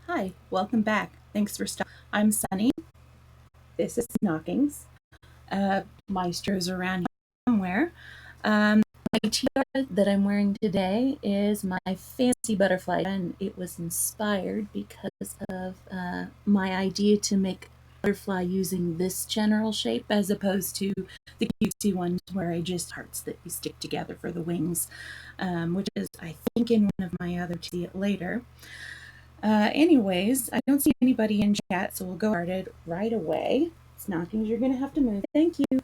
Hi, welcome back. Thanks for stopping. I'm Sunny. This is Knockings. Maestro's around here somewhere. My t-shirt that I'm wearing today is my fancy butterfly, and it was inspired because of my idea to make a butterfly using this general shape as opposed to the cutesy ones where I just hearts that you stick together for the wings, which is I think in one of my other see it later. Anyways, I don't see anybody in chat, so we'll go started right away. It's Knockings, you're going to have to move. Thank you.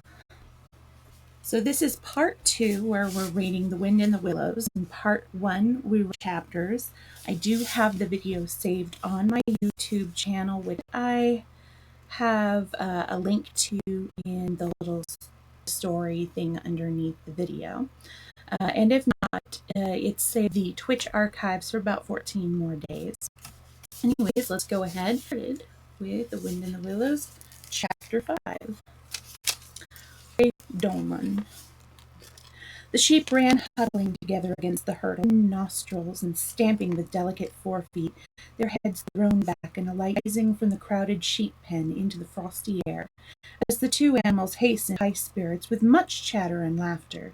So this is part 2 where we're reading The Wind in the Willows. In part 1, we were chapters. I do have the video saved on my YouTube channel, which I have a link to in the little story thing underneath the video. And if not, it's saved the Twitch archives for about 14 more days. Anyways, let's go ahead with The Wind in the Willows, Chapter 5. Dolman. The sheep ran huddling together against the herd, nostrils and stamping with delicate forefeet, their heads thrown back and a light rising from the crowded sheep pen into the frosty air, as the two animals hastened high spirits with much chatter and laughter.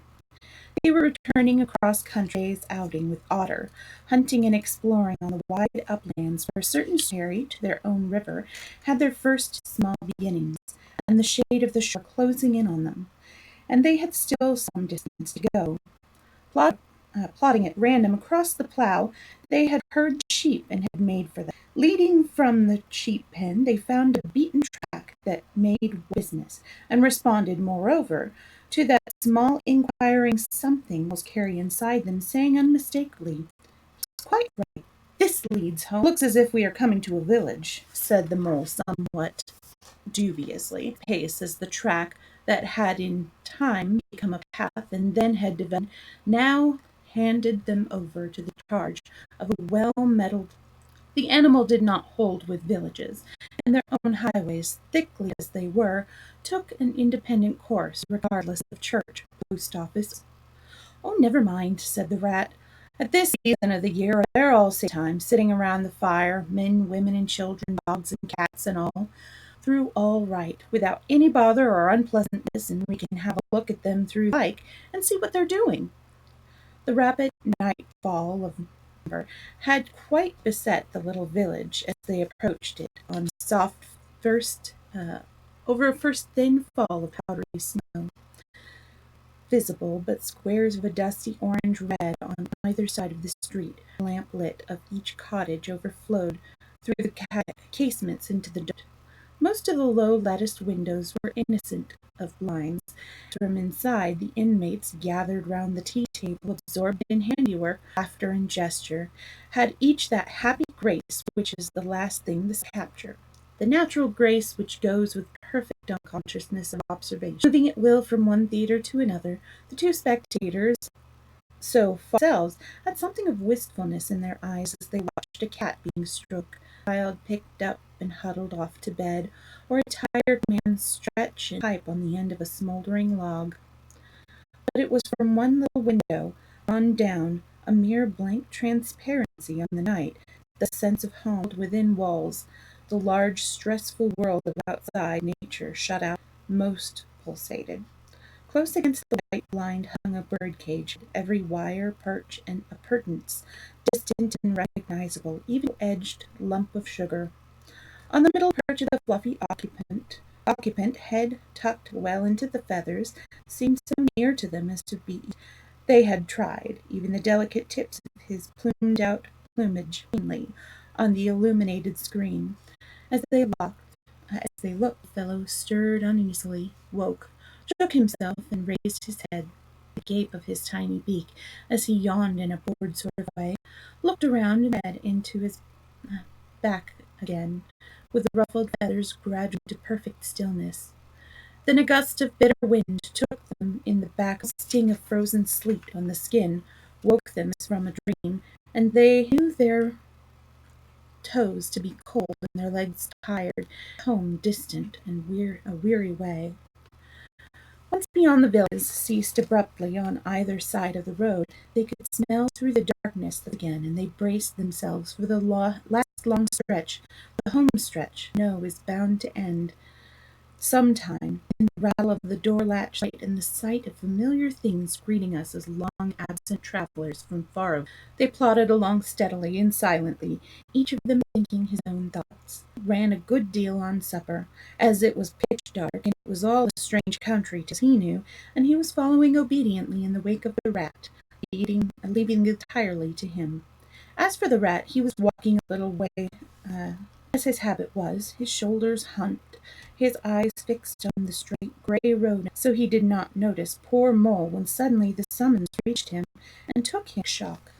They were returning across country's outing with Otter, hunting and exploring on the wide uplands where certain ferry to their own river had their first small beginnings, and the shade of the shore closing in on them, and they had still some distance to go. Plodding at random across the plough, they had heard sheep and had made for them. Leading from the sheep pen, they found a beaten track that made business, and responded, moreover, to that small inquiring something was carry inside them, saying unmistakably, "It's quite right. This leads home. Looks as if we are coming to a village," said the mole somewhat dubiously. Pace as the track that had in time become a path and then had developed now handed them over to the charge of a well-mettled. The animal did not hold with villages, and their own highways, thickly as they were, took an independent course, regardless of church, post office. "Oh, never mind," said the rat. "At this season of the year they're all same time, sitting around the fire, men, women, and children, dogs and cats and all, through all right, without any bother or unpleasantness, and we can have a look at them through the like and see what they're doing." The rapid nightfall of November had quite beset the little village as they approached it on soft first over a first thin fall of powdery snow, visible but squares of a dusty orange red on either side of the street. The lamp lit of each cottage overflowed through the casements into the dirt. Most of the low latticed windows were innocent of blinds. From inside, the inmates gathered round the tea table, absorbed in handiwork, laughter, and gesture, had each that happy grace which is the last thing to capture, the natural grace which goes with perfect unconsciousness of observation. Moving at will from one theatre to another, the two spectators, so far themselves, had something of wistfulness in their eyes as they watched a cat being stroked, a child picked up and huddled off to bed, or a tired man stretch and pipe on the end of a smoldering log. But it was from one little window on down, a mere blank transparency on the night, the sense of home within walls, the large stressful world of outside nature shut out, most pulsated. Close against the white blind hung a bird-cage, every wire, perch, and appurtenance distant and recognizable, even edged lump of sugar. On the middle perch of the fluffy occupant, head tucked well into the feathers, seemed so near to them as to be. They had tried, even the delicate tips of his plumed-out plumage, plainly on the illuminated screen. As they looked, the fellow stirred uneasily, woke, shook himself, and raised his head. The gape of his tiny beak, as he yawned in a bored sort of way, looked around and fed into his back again, with the ruffled feathers graduated to perfect stillness. Then a gust of bitter wind took them in the back, a sting of frozen sleet on the skin, woke them as from a dream, and they knew their toes to be cold and their legs tired, home distant and a weary way. Once beyond the villas ceased abruptly on either side of the road, they could smell through the darkness again, and they braced themselves for the last long stretch, the home stretch, no, is bound to end. Sometime, in the rattle of the door latch light and the sight of familiar things greeting us as long absent travelers from far away, they plodded along steadily and silently, each of them thinking his own thoughts. Ran a good deal on supper, as it was pitch dark, and it was all a strange country to he knew, and he was following obediently in the wake of the rat, leaving entirely to him. As for the rat, he was walking a little way, uh, as his habit was, his shoulders humped, his eyes fixed on the straight grey road, so he did not notice poor Mole when suddenly the summons reached him and took him by shock.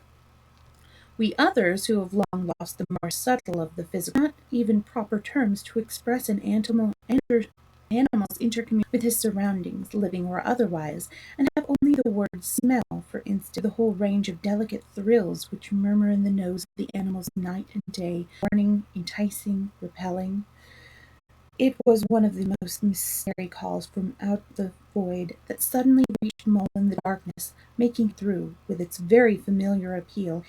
We others, who have long lost the more subtle of the physical, not even proper terms to express an animal's intercommunication with his surroundings, living or otherwise, and have only the word smell, for instance, the whole range of delicate thrills which murmur in the nose of the animals night and day, warning, enticing, repelling. It was one of the most mysterious calls from out the void that suddenly reached Mole in the darkness, making through with its very familiar appeal,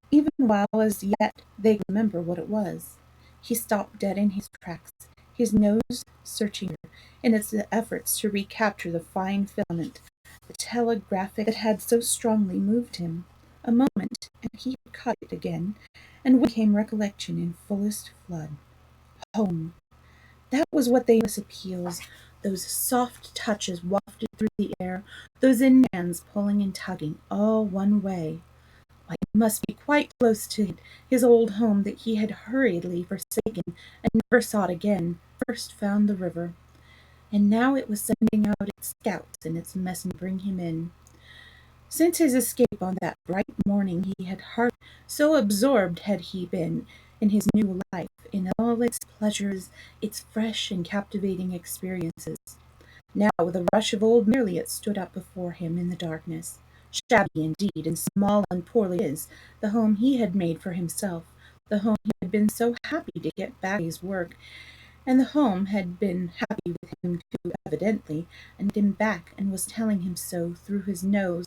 even while as yet they could remember what it was. He stopped dead in his tracks, his nose searching her in its efforts to recapture the fine filament, the telegraphic that had so strongly moved him. A moment, and he had caught it again, and with it came recollection in fullest flood. Home! That was what they appeals, those soft touches wafted through the air, those hands pulling and tugging, all one way. Why, it must be quite close to his old home that he had hurriedly forsaken and never sought again, first found the river. And now it was sending out its scouts and its messengers to bring him in. Since his escape on that bright morning he had hardly so absorbed had he been in his new life, in all its pleasures, its fresh and captivating experiences. Now, with a rush of old merely it stood up before him in the darkness. Shabby indeed, and small and poorly his, the home he had made for himself, the home he had been so happy to get back to his work, and the home had been happy with him too, evidently, and him back, and was telling him so through his nose,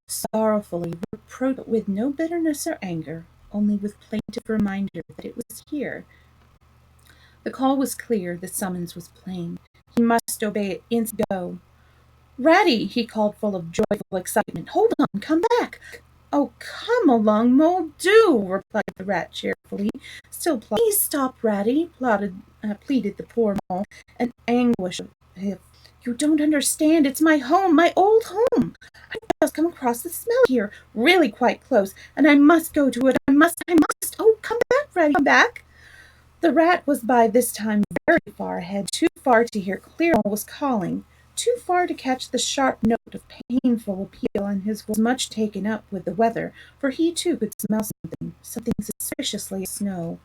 sorrowfully, but with no bitterness or anger, only with plaintive reminder that it was here. The call was clear, the summons was plain. He must obey it instantly. Go. Ratty, he called full of joyful excitement. Hold on, come back. Oh, come along, Mole, do, replied the rat cheerfully. Still plodding. Please stop, Ratty, pleaded the poor Mole, in anguish of his. You don't understand. It's my home, my old home. I've just come across the smell here, really quite close, and I must go to it. I must. Oh, come back, Ratty, come back. The rat was by this time very far ahead, too far to hear clearly what was calling, too far to catch the sharp note of painful appeal, and his voice was much taken up with the weather, for he too could smell something suspiciously snow.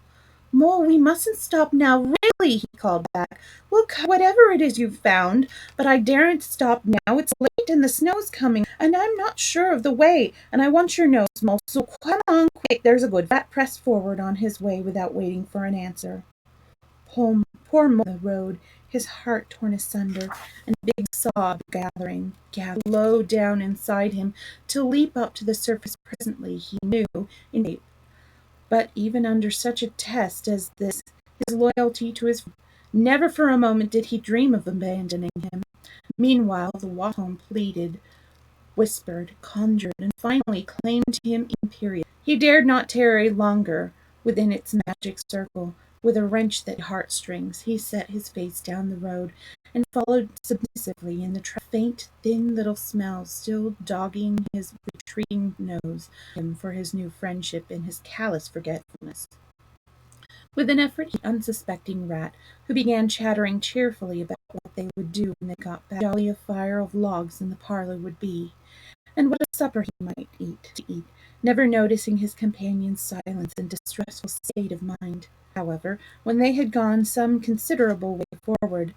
Mole, we mustn't stop now, really, he called back. We'll cut whatever it is you've found, but I daren't stop now. It's late and the snow's coming, and I'm not sure of the way, and I want your nose, Mole, so come on quick. There's a good rat pressed forward on his way without waiting for an answer. Poor Mole the road, his heart torn asunder, and a big sob gathered low down inside him, to leap up to the surface presently, he knew, in but even under such a test as this, his loyalty to his never for a moment did he dream of abandoning him. Meanwhile, the home pleaded, whispered, conjured, and finally claimed him imperious. He dared not tarry longer within its magic circle. With a wrench that heartstrings, he set his face down the road and followed submissively in the faint, thin little smell still dogging his retreating nose him for his new friendship and his callous forgetfulness. With an effort, the unsuspecting rat, who began chattering cheerfully about what they would do when they got back, how jolly a fire of logs in the parlor would be, and what a supper he might eat, never noticing his companion's silence and distressful state of mind. However, when they had gone some considerable way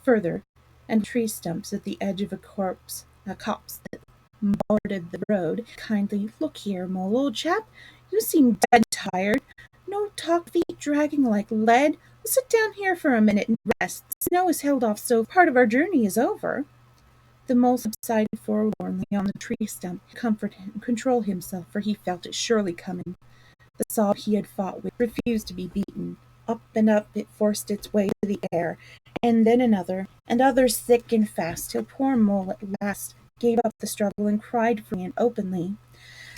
further, and tree stumps at the edge of a copse that bordered the road, kindly, look here, Mole, old chap, you seem dead tired. No talk, feet dragging like lead. We'll sit down here for a minute and rest. The snow has held off, so part of our journey is over. The mole subsided forlornly on the tree stump to comfort him, control himself, for he felt it surely coming. The saw he had fought with refused to be beaten. Up and up it forced its way to the air, and then another, and others thick and fast, till poor Mole at last gave up the struggle and cried freely and openly,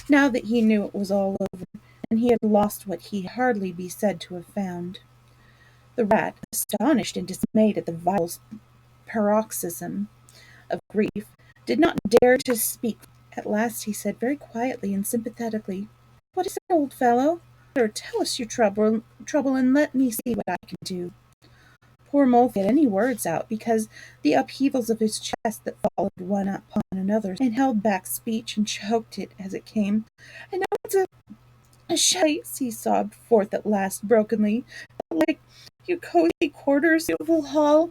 now that he knew it was all over, and he had lost what he hardly be said to have found. The rat, astonished and dismayed at the vile paroxysm of grief, did not dare to speak. At last he said very quietly and sympathetically, "What is it, old fellow? Tell us your trouble, and let me see what I can do." Poor Mole couldn't get any words out, because the upheavals of his chest that followed one upon another, and held back speech and choked it as it came. "I know it's a place," he sobbed forth at last brokenly, "like your cozy quarters, beautiful hall,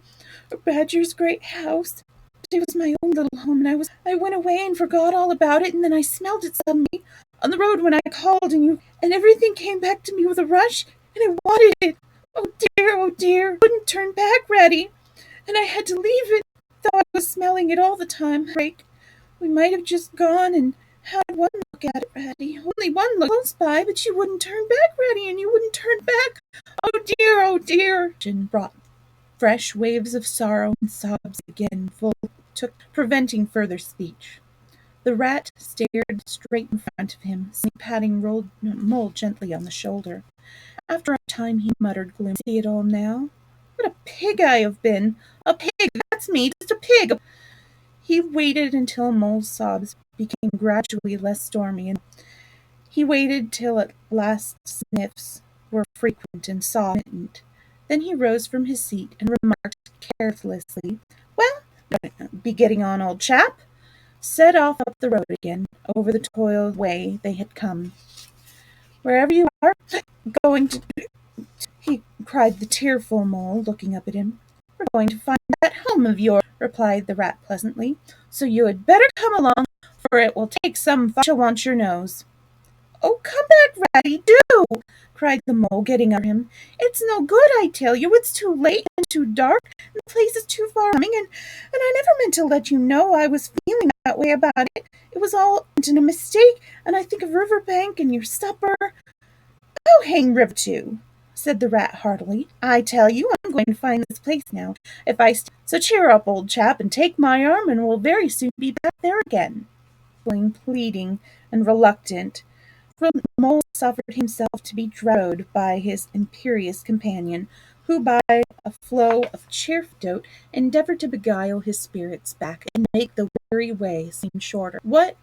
or Badger's great house. But it was my own little home, and I went away and forgot all about it, and then I smelled it suddenly on the road when I called, and everything came back to me with a rush, and I wanted it. Oh dear, I wouldn't turn back, Ratty, and I had to leave it, though I was smelling it all the time. Break. We might have just gone and had one look at it, Ratty. Only one look close by, but you wouldn't turn back, Ratty, and you wouldn't turn back. Oh dear. And brought fresh waves of sorrow and sobs again preventing further speech. The rat stared straight in front of him, patting Mole gently on the shoulder. After a time he muttered gloomily, "See it all now? What a pig I have been! A pig, that's me, just a pig!" He waited until Mole's sobs became gradually less stormy, and he waited till at last sniffs were frequent and saw-mittened. Then he rose from his seat and remarked carelessly, "Well, be getting on, old chap." Set off up the road again, over the toiled way they had come. "Wherever you are going to," he cried the tearful Mole, looking up at him. "We're going to find that home of yours," replied the rat pleasantly, "so you had better come along, for it will take some fun to want your nose." "Oh, come back, Ratty, do!" cried the Mole, getting up him. "It's no good, I tell you. It's too late and too dark, and the place is too far coming, and I never meant to let you know I was feeling that way about it. It was all a mistake, and I think of Riverbank and your supper." "Oh, hang River too," said the rat heartily. "I tell you, I'm going to find this place now, if I so cheer up, old chap, and take my arm, and we'll very soon be back there again." Pleading and reluctant, Mole suffered himself to be dragged by his imperious companion, who by a flow of cheerful dote endeavoured to beguile his spirits back and make the weary way seem shorter. When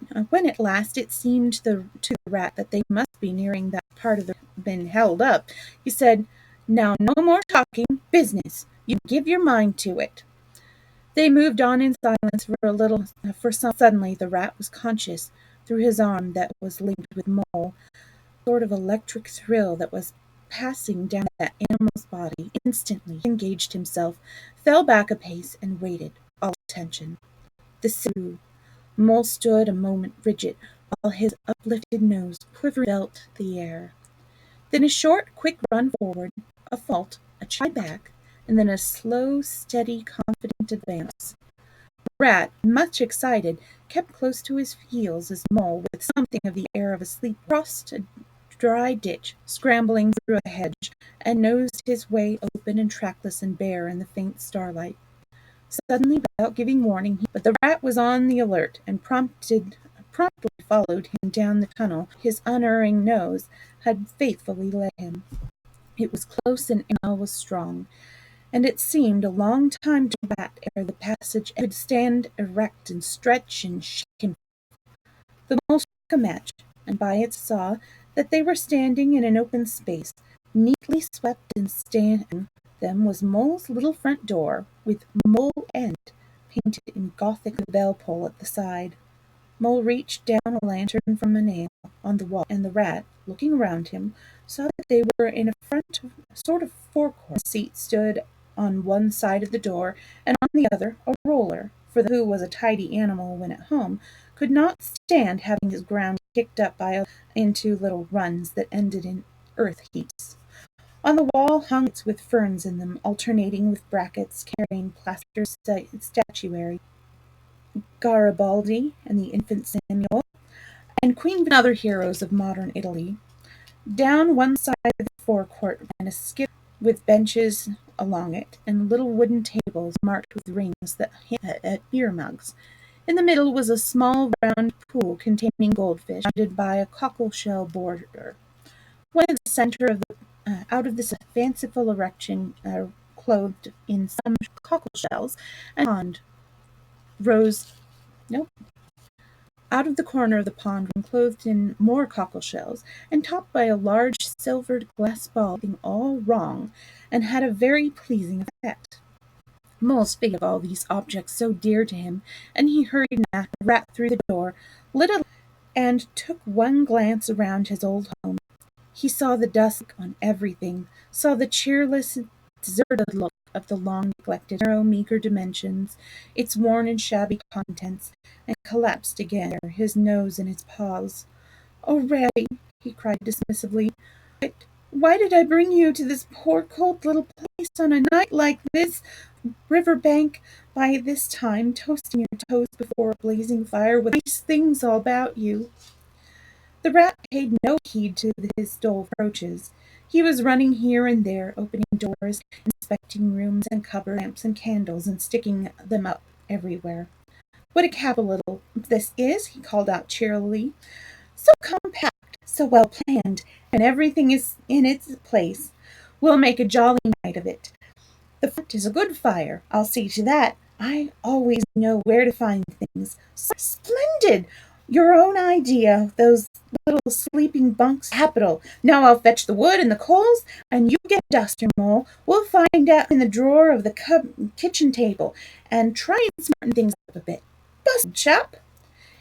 at last it seemed to the rat that they must be nearing that part of the been held up, he said, "Now no more talking, business. You give your mind to it." They moved on in silence for a little, suddenly the rat was conscious, through his arm that was linked with Mole, a sort of electric thrill that was passing down that animal's body. Instantly he engaged himself, fell back a pace, and waited, all attention. The Sioux. Mole stood a moment rigid, while his uplifted nose quivered felt the air. Then a short, quick run forward, a fault, a chide back, and then a slow, steady, confident advance. The rat, much excited, kept close to his heels as Mole, with something of the air of a sleep, crossed a dry ditch, scrambling through a hedge, and nosed his way open and trackless and bare in the faint starlight. Suddenly, without giving warning, but the rat was on the alert, and promptly followed him down the tunnel his unerring nose had faithfully led him. It was close and the smell was strong, and it seemed a long time to the rat ere the passage could stand erect and stretch and shake him. The Mole struck a match, and by it saw that they were standing in an open space. Neatly swept and standing them was Mole's little front door, with Mole End painted in Gothic on the bell pull at the side. Mole reached down a lantern from a nail on the wall, and the rat, looking around him, saw that they were in a sort of forecourt. The seat stood on one side of the door, and on the other a roller, for the who was a tidy animal when at home, could not stand having his ground kicked up into little runs that ended in earth heaps. On the wall hung plates with ferns in them, alternating with brackets carrying plaster statuary, Garibaldi and the infant Samuel, and Queen and other heroes of modern Italy. Down one side of the forecourt ran a skip with benches along it, and little wooden tables marked with rings that hinted at beer mugs. In the middle was a small round pool containing goldfish, surrounded by a cockle-shell border. One in the center of the out of this fanciful erection, clothed in some cockle shells, and pond rose. Nope. Out of the corner of the pond, one clothed in more cockle shells, and topped by a large silvered glass ball, looking all wrong, and had a very pleasing effect. Mole spake of all these objects so dear to him, and he hurried Rat through the door, lit a and took one glance around his old home. He saw the dusk on everything, saw the cheerless, deserted look of the long-neglected, narrow, meagre dimensions, its worn and shabby contents, and collapsed again, his nose in his paws. "Oh, Ratty," he cried dismissively, "why did I bring you to this poor cold little place on a night like this? River bank by this time, toasting your toes before a blazing fire with nice things all about you." The Rat paid no heed to his dull approaches. He was running here and there, opening doors, inspecting rooms and cupboard lamps and candles, and sticking them up everywhere. "What a capital little this is!" he called out cheerily. "So compact, so well planned, and everything is in its place. We'll make a jolly night of it. The front is a good fire, I'll see to that. I always know where to find things. Splendid! Your own idea, those little sleeping bunks, capital. Now I'll fetch the wood and the coals, and you get a duster, Mole. We'll find out in the drawer of the kitchen table, and try and smarten things up a bit. Busted, chap!"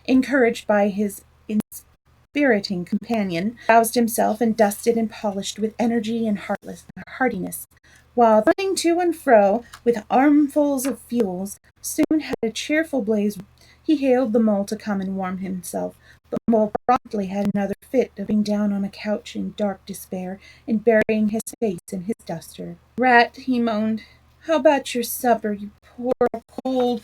Encouraged by his inspiriting companion, roused himself and dusted and polished with energy and heartiness, while running to and fro with armfuls of fuels, soon had a cheerful blaze. He hailed the Mole to come and warm himself, but Mole promptly had another fit of being down on a couch in dark despair and burying his face in his duster. "Rat," he moaned, "how about your supper, you poor cold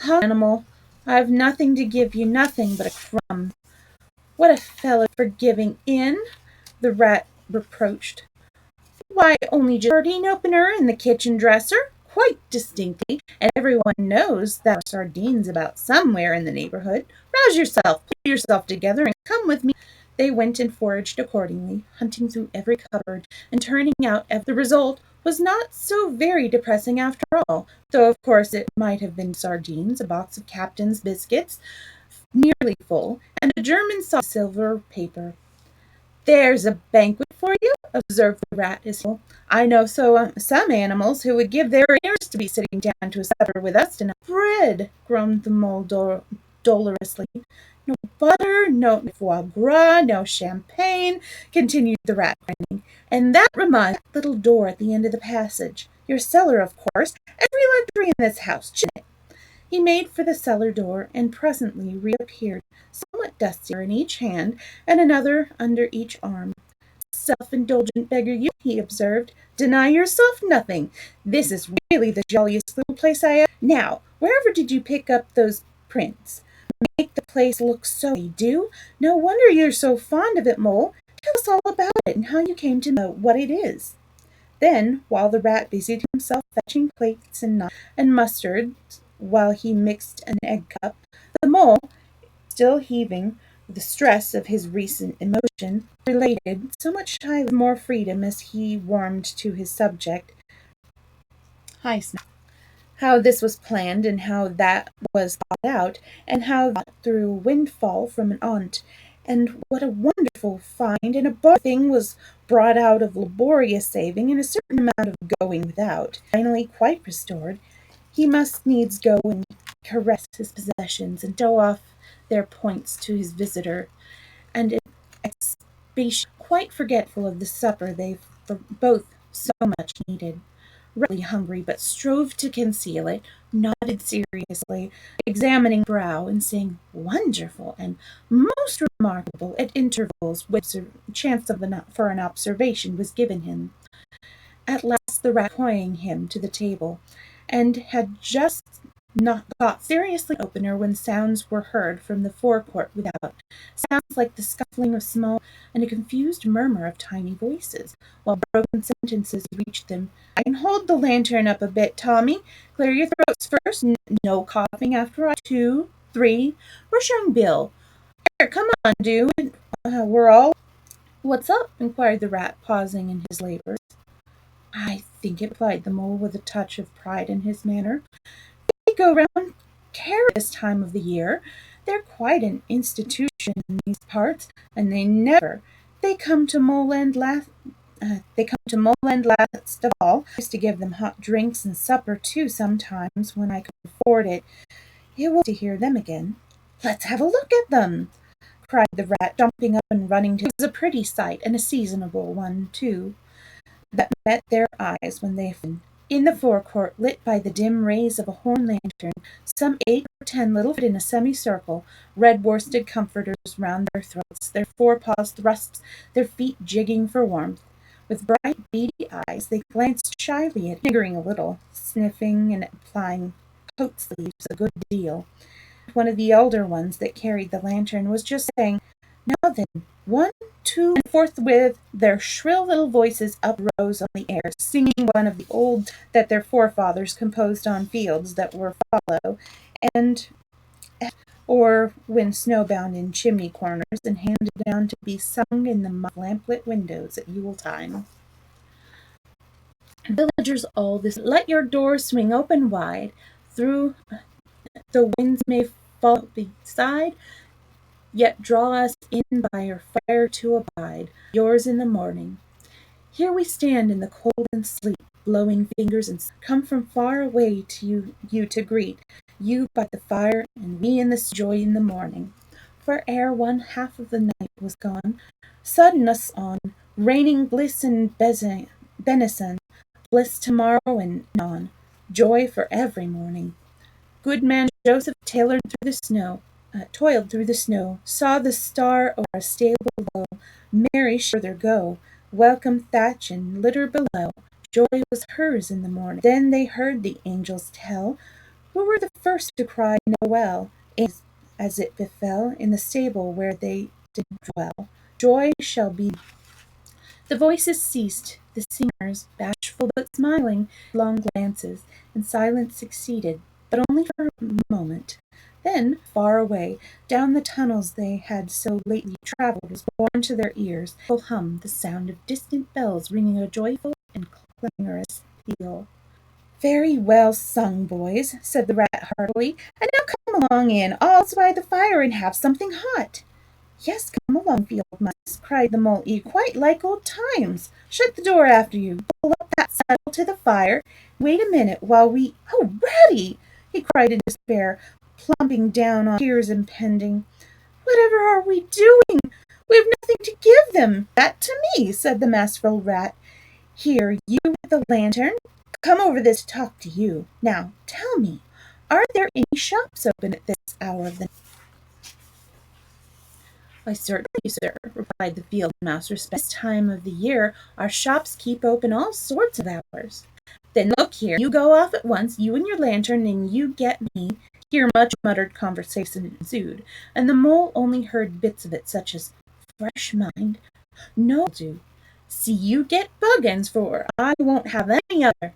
animal? I've nothing to give you, nothing but a crumb." "What a fellow for giving in!" the Rat reproached. "Why, only just a sardine opener in the kitchen dresser, quite distinctly, and everyone knows there are sardines about somewhere in the neighborhood. Rouse yourself, pull yourself together, and come with me." They went and foraged accordingly, hunting through every cupboard, and turning out the result was not so very depressing after all, though of course it might have been sardines, a box of Captain's biscuits, nearly full, and a German silver paper. "There's a banquet for you," observed the Rat as he. "I know some animals who would give their ears to be sitting down to a supper with us tonight." "Bread!" groaned the Mole dolorously. "No butter, no foie gras, no champagne," continued the Rat, grinning. "And that reminds me of that little door at the end of the passage. Your cellar, of course. Every luxury in this house, shouldn't it?" He made for the cellar door, and presently reappeared, somewhat dustier in each hand, and another under each arm. "Self-indulgent beggar you," he observed. "Deny yourself nothing. This is really the jolliest little place I ever. Now, wherever did you pick up those prints? Make the place look so do. No wonder you're so fond of it, Mole. Tell us all about it, and how you came to know what it is." Then, while the Rat busied himself fetching plates and knives and mustard, while he mixed an egg cup, the Mole, still heaving with the stress of his recent emotion, related, so much shyly with more freedom as he warmed to his subject, how this was planned, and how that was thought out, and how that through windfall from an aunt, and what a wonderful find and a bar thing was brought out of laborious saving and a certain amount of going without. Finally, quite restored, he must needs go and caress his possessions and show off their points to his visitor, and expatiate, quite forgetful of the supper they both so much needed. Really hungry, but strove to conceal it, nodded seriously, examining brow, and saying "wonderful" and "most remarkable" at intervals when chance for an observation was given him. At last the Rat pointing him to the table, and had just not got seriously opener when sounds were heard from the forecourt without, sounds like the scuffling of small and a confused murmur of tiny voices, while broken sentences reached them. I can hold the lantern up a bit, Tommy. Clear your throats first. No coughing after I 2, 3. Where's young Bill? Here, come on, do. We're all. What's up? Inquired the rat, pausing in his labors. I think it, replied the mole with a touch of pride in his manner. They go round care this time of the year. They're quite an institution in these parts, and they never. They come to Moleland last. They come to Moleland last of all. I used to give them hot drinks and supper too sometimes when I could afford it. It will be to hear them again. Let's have a look at them, cried the rat, jumping up and running to. It was a pretty sight, and a seasonable one too, that met their eyes when they in the forecourt, lit by the dim rays of a horn lantern, some 8 or 10 little feet in a semicircle, red worsted comforters round their throats, their forepaws thrust, their feet jigging for warmth. With bright, beady eyes, they glanced shyly at, niggering a little, sniffing and applying coat sleeves a good deal. One of the elder ones that carried the lantern was just saying, "Now then, 1, 2," and forthwith their shrill little voices uprose on the air, singing one of the old that their forefathers composed on fields that were fallow, and or when snowbound in chimney corners and handed down to be sung in the lamplit windows at Yule time. Villagers all this, let your doors swing open wide, through the winds may fall beside, yet draw us in by your fire to abide, yours in the morning. Here we stand in the cold and sleet, blowing fingers and come from far away to you to greet, you by the fire, and we in this joy in the morning. For ere one half of the night was gone, sudden us on, raining bliss and benison, bliss tomorrow and non, joy for every morning. Good man Joseph toiled through the snow, saw the star o'er a stable below, Mary further go, welcome thatch and litter below, joy was hers in the morning. Then they heard the angels tell, who were the first to cry Noel, as it befell in the stable where they did dwell. Joy shall be. The voices ceased, the singers, bashful but smiling, long glances, and silence succeeded, but only for a moment. Then, far away, down the tunnels they had so lately travelled, was borne to their ears, full hum, the sound of distant bells ringing a joyful and clamorous peal. Very well sung, boys, said the rat heartily, and now come along in, all by the fire, and have something hot. Yes, come along, field mice, cried the mole, quite like old times. Shut the door after you, pull up that saddle to the fire, wait a minute while we— Oh, Ratty! He cried in despair, plumping down on tears impending. Whatever are we doing? We have nothing to give them. That to me, said the masterful rat. Here, you with the lantern, come over this to talk to you. Now, tell me, are there any shops open at this hour of the night? Why, certainly, sir, replied the field mouse. This time of the year our shops keep open all sorts of hours. Then look here, you go off at once, you and your lantern, and you get me. Here much muttered conversation ensued, and the mole only heard bits of it, such as fresh mind, no do. See you get Buggins, for I won't have any other.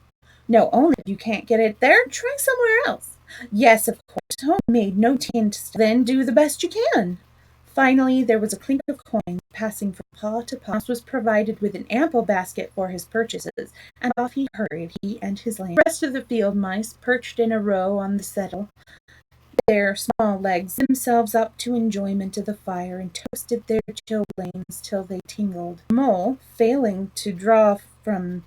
No, only if you can't get it there, try somewhere else. Yes, of course, homemade, no tint. Then do the best you can. Finally, there was a clink of coins passing from paw to paw. Was provided with an ample basket for his purchases, and off he hurried, he and his lantern. The rest of the field mice, perched in a row on the settle, their small legs themselves up to enjoyment of the fire, and toasted their chilblains till they tingled. The mole, failing to draw from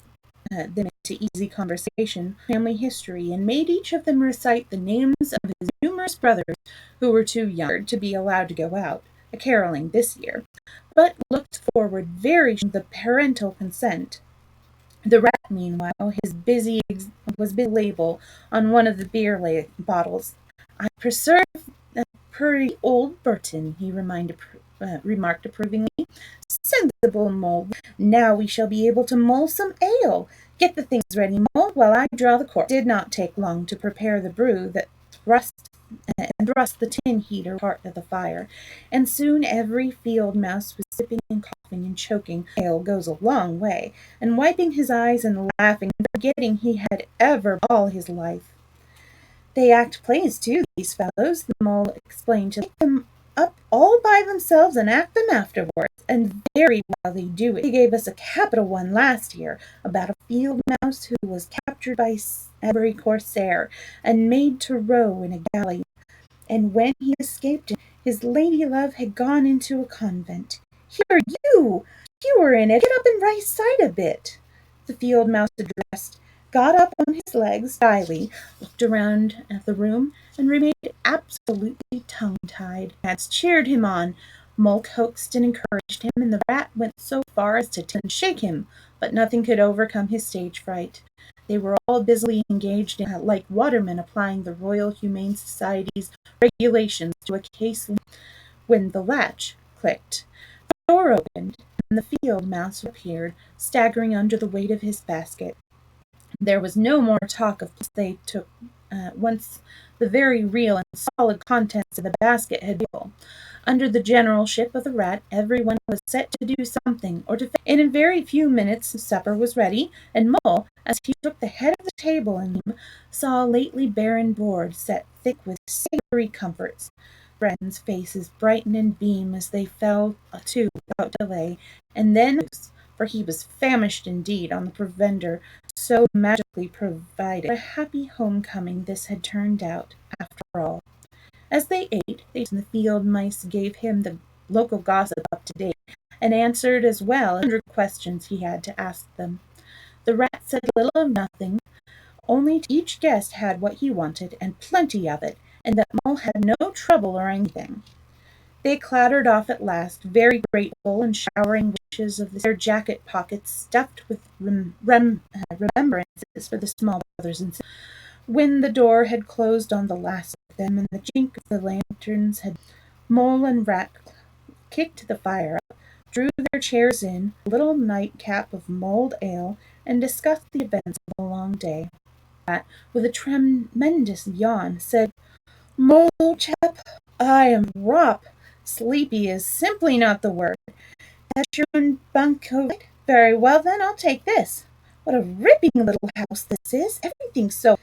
them into easy conversation, family history, and made each of them recite the names of his numerous brothers who were too young to be allowed to go out a caroling this year, but looked forward very to the parental consent. The rat, meanwhile, was busy label on one of the beer bottles. I preserve pretty old Burton, he remarked approvingly. Sensible mole. Now we shall be able to mull some ale. Get the things ready, mole, while I draw the cork. It did not take long to prepare the brew that thrust the tin heater part of the fire, and soon every field mouse was sipping and coughing and choking. Ale goes a long way, and wiping his eyes and laughing and forgetting he had ever all his life. They act plays too, these fellows, the mole explained to them up all by themselves and act them afterwards, and very well they do it. They gave us a capital one last year about a field mouse who was captured by every corsair and made to row in a galley, and when he escaped his lady love had gone into a convent. Here, you were in it. Get up and rise side a bit. The field mouse addressed got up on his legs shyly, looked around at the room, and remained absolutely tongue-tied. Cats cheered him on. Mole coaxed and encouraged him, and the rat went so far as to shake him, but nothing could overcome his stage fright. They were all busily engaged in, like watermen applying the Royal Humane Society's regulations to a case when the latch clicked. The door opened, and the field mouse appeared, staggering under the weight of his basket. There was no more talk of they took once the very real and solid contents of the basket had been full. Under the generalship of the rat, everyone was set to do something or to. In a very few minutes supper was ready, and Mole, as he took the head of the table and saw a lately barren board set thick with savory comforts. Friends' faces brighten and beam as they fell to without delay, and then, for he was famished indeed on the provender so magically provided, what a happy homecoming this had turned out, after all. As they ate, the field mice gave him the local gossip up to date, and answered as well 100 questions he had to ask them. The rat said little of nothing, only each guest had what he wanted, and plenty of it, and that Mole had no trouble or anything. They clattered off at last, very grateful, and showering wishes of their jacket pockets stuffed with remembrances for the small brothers and sisters. When the door had closed on the last of them, and the chink of the lanterns had Mole and Rat kicked the fire up, drew their chairs in, a little nightcap of mulled ale, and discussed the events of the long day. Rat, with a tremendous yawn, said, "Mole, chap, I am rop. Sleepy is simply not the word. At your own bunk overnight? Very well, then, I'll take this. What a ripping little house this is. Everything's so."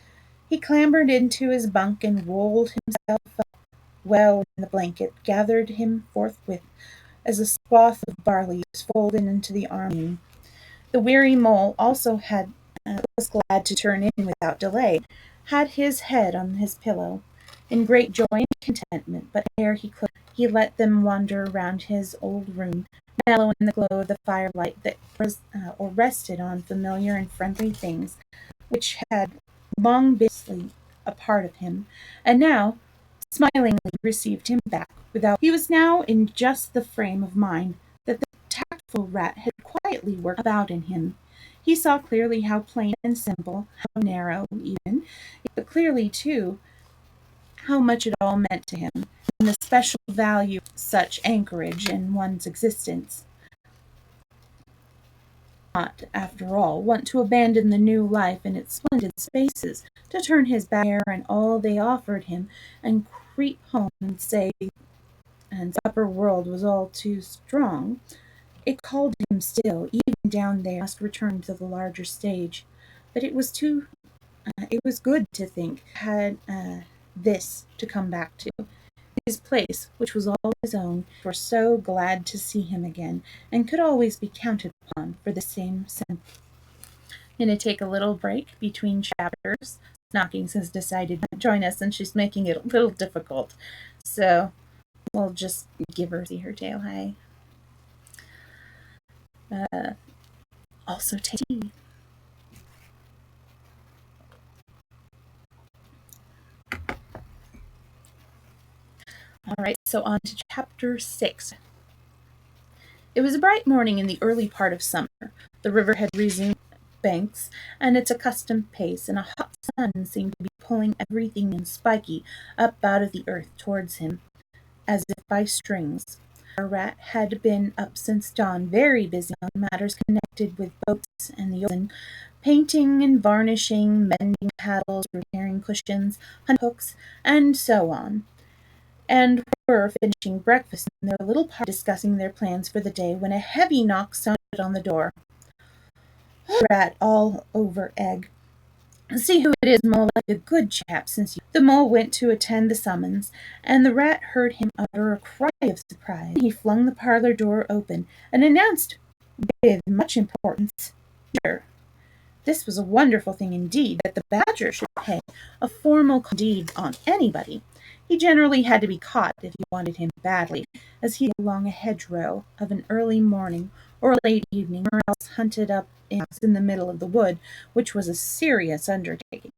He clambered into his bunk and rolled himself up well in the blanket, gathered him forthwith as a swath of barley was folded into the arm. The weary Mole also was glad to turn in without delay, had his head on his pillow, in great joy and contentment, but ere he could, he let them wander round his old room, mellow in the glow of the firelight that rested on familiar and friendly things which had long been a part of him, and now smilingly received him back without. He was now in just the frame of mind that the tactful rat had quietly worked about in him. He saw clearly how plain and simple, how narrow even, but clearly, too, how much it all meant to him, and the special value of such anchorage in one's existence. Not, after all, want to abandon the new life and its splendid spaces, to turn his back and all they offered him, and creep home and say, and the upper world was all too strong. It called him still, even down there, must return to the larger stage. But it was good to think had this to come back to. His place, which was all his own, were so glad to see him again, and could always be counted upon for the same sense. I'm going to take a little break between chapters. Knockings has decided to join us, and she's making it a little difficult. So we'll just give her her tail high. Also take tea. All right, so on to chapter 6. It was a bright morning in the early part of summer. The river had resumed banks and its accustomed pace, and a hot sun seemed to be pulling everything in spiky up out of the earth towards him, as if by strings. Our rat had been up since dawn, very busy on matters connected with boats and the ocean, painting and varnishing, mending paddles, repairing cushions, hunting hooks, and so on, and were finishing breakfast in their little party discussing their plans for the day when a heavy knock sounded on the door. Rat all over egg. See who it is, Mole, like a good chap, since you. The Mole went to attend the summons, and the Rat heard him utter a cry of surprise. He flung the parlor door open and announced with much importance, this was a wonderful thing indeed, that the Badger should pay a formal deed on anybody. He generally had to be caught if you wanted him badly, as he along a hedgerow of an early morning or a late evening, or else hunted up in the middle of the wood, which was a serious undertaking.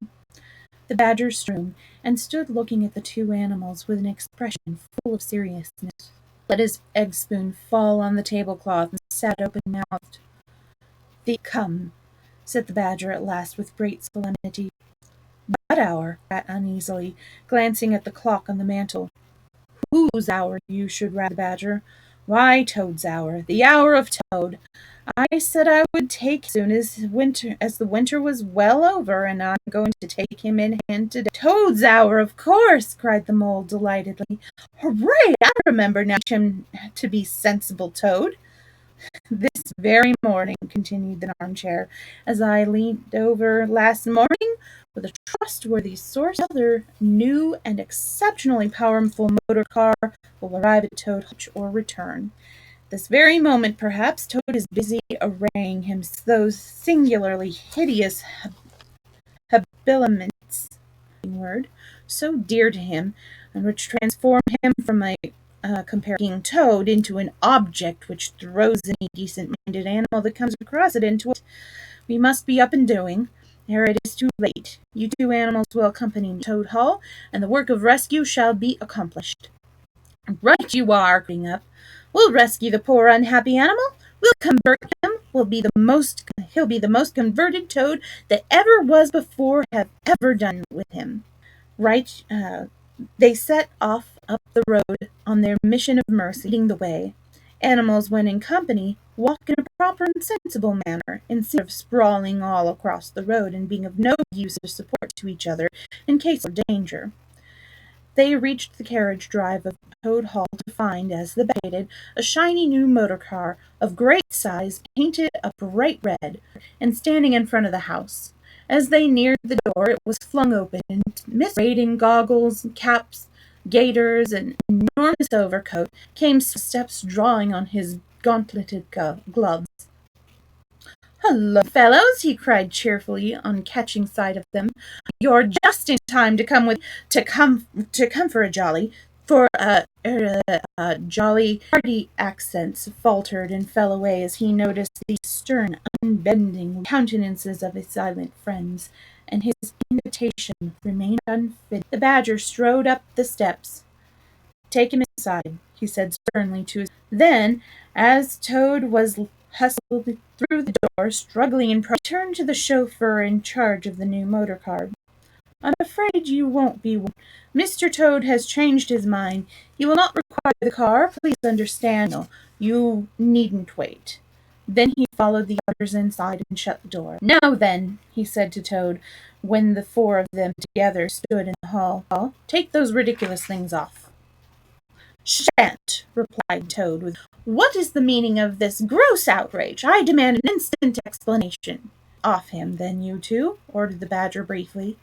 The Badger stood and stood looking at the two animals with an expression full of seriousness. Let his egg spoon fall on the tablecloth and sat open-mouthed. "Come," said the Badger at last with great solemnity. "What hour?" Rat uneasily, glancing at the clock on the mantel. "Whose hour, you should rather, Badger?" "Why, Toad's hour, the hour of Toad. I said I would take him as soon as the winter was well over, and I'm going to take him in hand today." "Toad's hour, of course!" cried the Mole delightedly. "Hooray! I remember now. Teach him to be sensible, Toad." "This very morning," continued the armchair, "as I leaned over last morning, with a trustworthy source, another new and exceptionally powerful motor car will arrive at Toad Hutch or return. This very moment, perhaps, Toad is busy arraying him those singularly hideous habiliments, word so dear to him, and which transform him from a comparing Toad into an object which throws any decent-minded animal that comes across it into it. We must be up and doing, ere it is too late. You two animals will accompany me to Toad Hall, and the work of rescue shall be accomplished." "Right you are," cutting up. "We'll rescue the poor unhappy animal. We'll convert him. He'll be the most converted Toad that ever was before have ever done with him." Right, they set off up the road on their mission of mercy, leading the way. Animals, when in company, walk in a proper and sensible manner, instead of sprawling all across the road and being of no use or support to each other in case of danger. They reached the carriage drive of Toad Hall to find, as they waited, a shiny new motor car of great size, painted a bright red, and standing in front of the house. As they neared the door, it was flung open, and Miss Braid in goggles, caps, gaiters, and enormous overcoat came steps drawing on his gauntleted gloves. "Hullo, fellows!" he cried cheerfully on catching sight of them. "You're just in time to come for a jolly." For jolly hearty accents faltered and fell away as he noticed the stern, unbending countenances of his silent friends, and his invitation remained unfit. The Badger strode up the steps. "Take him inside," he said sternly to his. Then, as Toad was hustled through the door, struggling and he turned to the chauffeur in charge of the new motor car. "I'm afraid you won't be. Mr. Toad has changed his mind. He will not require the car. Please understand. No, you needn't wait." Then he followed the others inside and shut the door. "Now then," he said to Toad, when the four of them together stood in the hall, "take those ridiculous things off." "Shan't," replied Toad. "What is the meaning of this gross outrage? I demand an instant explanation." "Off him, then, you two," ordered the Badger briefly.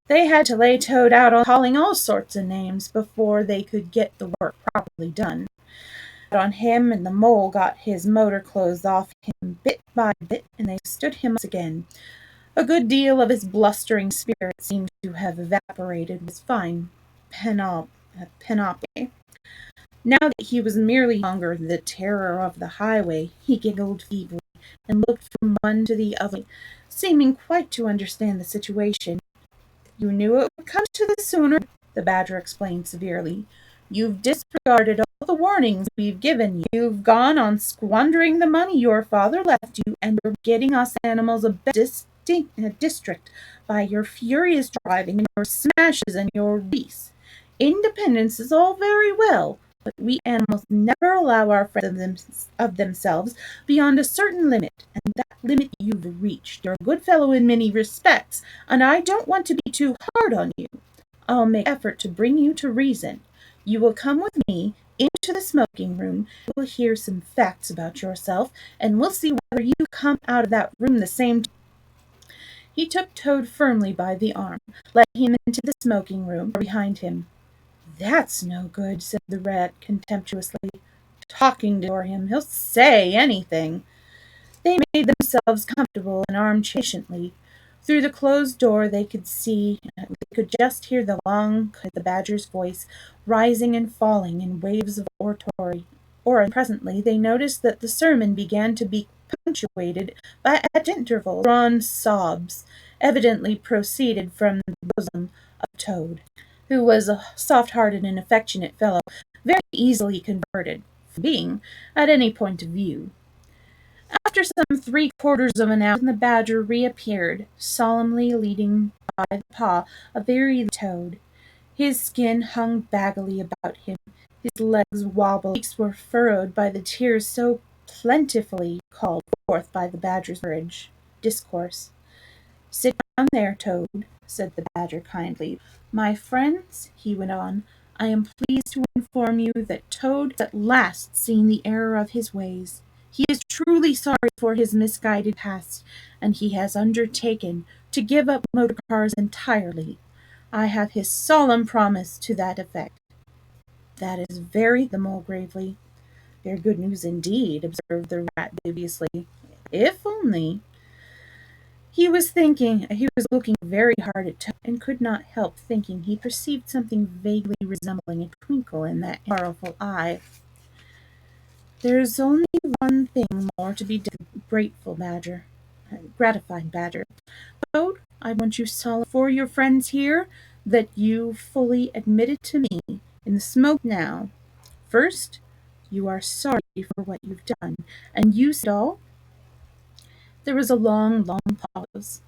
They had to lay Toad out calling all sorts of names before they could get the work properly done. On him, and the Mole got his motor clothes off him bit by bit, and they stood him up again. A good deal of his blustering spirit seemed to have evaporated with his fine panoply. Now that he was merely no longer the terror of the highway, he giggled feebly and looked from one to the other, seeming quite to understand the situation. "You knew it would come to this sooner," the Badger explained severely. "You've disregarded all the warnings we've given you. You've gone on squandering the money your father left you, and you're getting us animals a better district by your furious driving and your smashes and your race. Independence is all very well, but we animals never allow our friends of themselves beyond a certain limit, and that limit you've reached. You're a good fellow in many respects, and I don't want to be too hard on you. I'll make effort to bring you to reason. You will come with me into the smoking room. We'll hear some facts about yourself, and we'll see whether you come out of that room the same. He took Toad firmly by the arm, led him into the smoking room behind him. That's no good, said the rat contemptuously. Talking to him, he'll say anything. They made themselves comfortable and armed patiently. Through the closed door they could just hear the badger's voice rising and falling in waves of oratory. Or presently they noticed that the sermon began to be punctuated by at intervals drawn sobs, evidently proceeded from the bosom of Toad, who was a soft-hearted and affectionate fellow, very easily converted, from being, at any point of view. After some three-quarters of an hour, the badger reappeared, solemnly leading by the paw a very little toad. His skin hung baggily about him, his legs wobbled, his cheeks were furrowed by the tears so plentifully called forth by the badger's discourse. Sit down there, Toad, said the badger kindly. My friends, he went on, I am pleased to inform you that Toad has at last seen the error of his ways. He is truly sorry for his misguided past, and he has undertaken to give up motor cars entirely. I have his solemn promise to that effect. That is the mole gravely. Very good news indeed, observed the rat dubiously. If only. He was looking very hard at Toad, and could not help thinking he perceived something vaguely resembling a twinkle in that powerful eye. There's only one thing more to be done, gratified Badger. Toad, I want you solemnly for your friends here that you fully admitted to me in the smoke now. First, you are sorry for what you've done, and you said all. There was a long pause.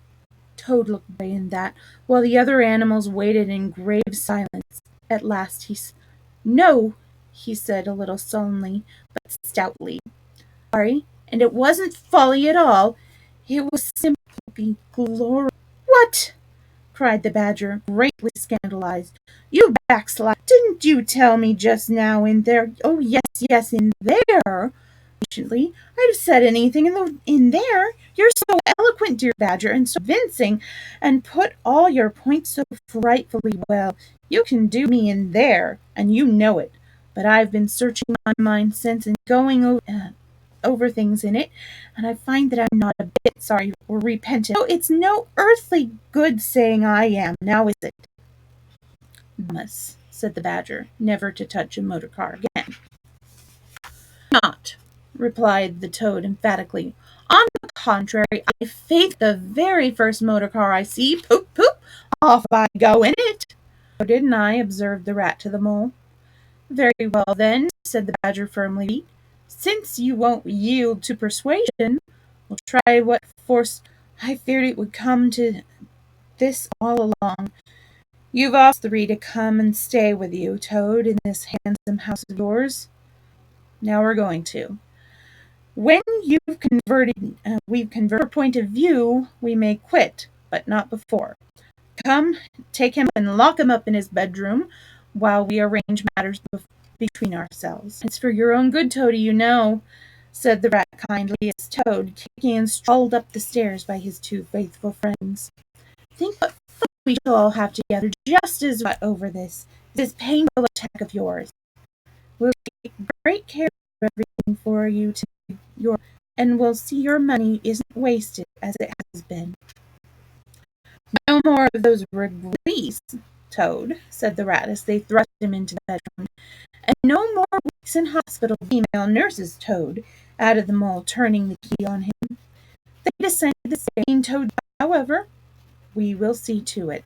Toad looked away in that, while the other animals waited in grave silence. At last No, he said a little sullenly, but stoutly. Sorry, and it wasn't folly at all. It was simply glory. What? Cried the badger, greatly scandalized. You backslide. Didn't you tell me just now in there? Oh, yes, in there. Patiently, I'd have said anything in there. You're so eloquent, dear badger, and so convincing, and put all your points so frightfully well. You can do me in there, and you know it. But I've been searching my mind since and going over things in it, and I find that I'm not a bit sorry or repentant. Oh, it's no earthly good saying I am, now is it? Promise, said the badger, never to touch a motor car again. Not, replied the toad emphatically. On the contrary, I faith the very first motor car I see, poop, poop, off I go in it. Oh, didn't I? Observed the rat to the mole. Very well, then, said the badger firmly. Since you won't yield to persuasion, we'll try what force. I feared it would come to this all along. You've asked three to come and stay with you, Toad, in this handsome house of yours. Now we're going to. When we've converted our point of view, we may quit, but not before. Come, take him and lock him up in his bedroom while we arrange matters between ourselves. It's for your own good, Toady, you know, said the rat kindly as Toad, kicking and strolled up the stairs by his two faithful friends. Think what fun we shall all have together just as we got over this painful attack of yours. We'll take great care of everything for you and we'll see your money isn't wasted as it has been. No more of those release, Toad, said the rat as they thrust him into the bedroom. And no more weeks in hospital, female nurses, Toad, added the mole, turning the key on him. They decided the same, Toad, however. We will see to it.